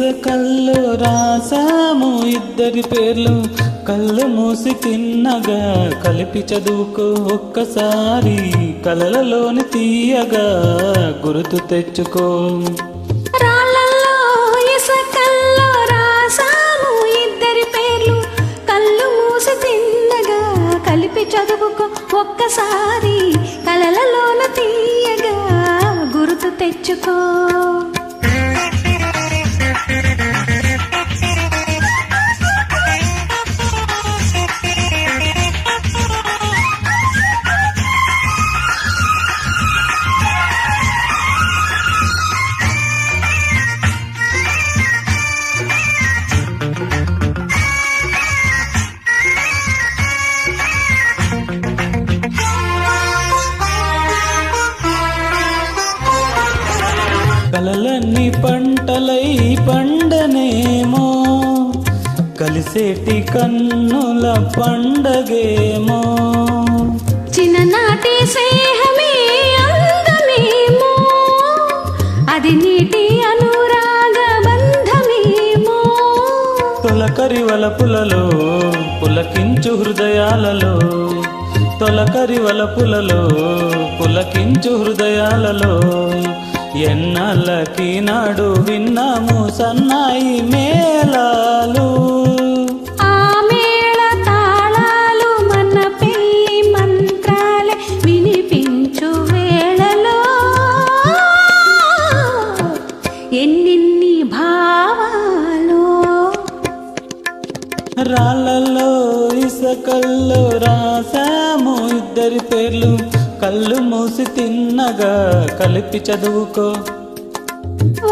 ఇసుకల్లో రాసాము ఇద్దరి పేర్లు, కళ్ళు మూసి తిన్నగా కలిపి చదువుకో ఒక్కసారి, కలలలోని తీయగా గుర్తు తెచ్చుకో. రాళ్ళల్లో ఇసుకల్లో రాసాము ఇద్దరి పేర్లు, కళ్ళు మూసి తిన్నగా కలిపి చదువుకో ఒక్కసారి, కలలలోన తీయగా గుర్తు తెచ్చుకో. కలలన్నీ పంటలై పండనేమో, కలిసేటి కన్నుల పండగేమో, చిన్ననాటి స్నేహమే అందమేమో, అది నీటి అనురాగ బంధమేమో, తొలకరి వలపులలో పులకించు హృదయాలలో, తొలకరి వలపులలో పులకించు హృదయాలలో, ఎన్నాళ్ళకి నాడు విన్నాము సన్నాయి మేళాలు. ఆ మేళ తాళాలు మన పెళ్లి మంత్రాలే వినిపించు వేళలో, ఎన్నెన్ని భావాలు. రాళ్ళల్లో ఇసుకల్లో రాసాము ఇద్దరి పేర్లు, కళ్ళు మూసి తిన్నగా కలిపి చదువుకో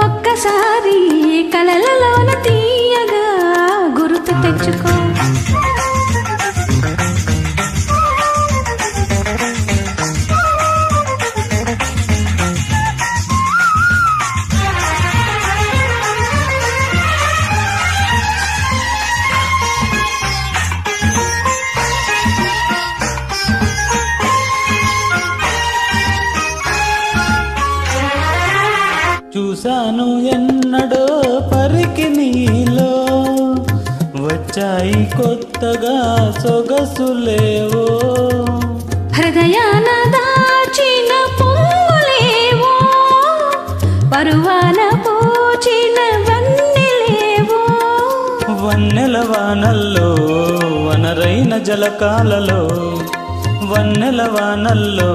ఒక్కసారి, కలలలోన తీయగా గుర్తు తెచ్చుకో. చూశాను ఎన్నడో పరికి నీలో, వచ్చాయి కొత్తగా సొగసులేవో, హృదయాన దాచిన పొంగులేవో, పరువాన పూచిన వన్నెలేవో, వన్నెల వానల్లో వనరైన జలకాలలో, వన్నెల వానల్లో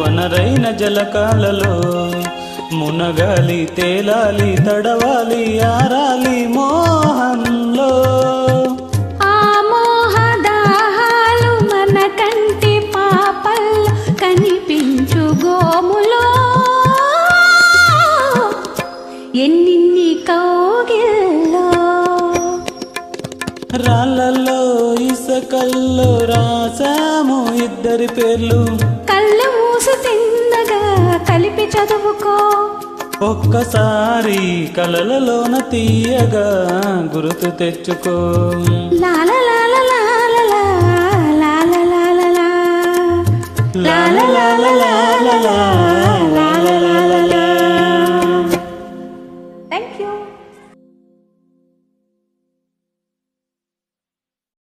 వనరైన జలకాలలో, మునగాలి తేలాలి తడవాలి ఆరాలి మోహంలో, ఆ మోహ దాహాలు మన కంటి పాపల్లో కనిపించు గోములో, ఎన్నిన్ని కౌగిల్లో. రాళ్ళల్లో ఇసుకల్లో రాసాము ఇద్దరి పేర్లు, కళ్ళు మూసి తిన్నగా కలిపి చదువుకో ఒక్కసారి, కలలలోన తీయగా గుర్తు తెచ్చుకో. లాల లాల లాల లాల లాల లాల లాల లాల లాల. Thank you.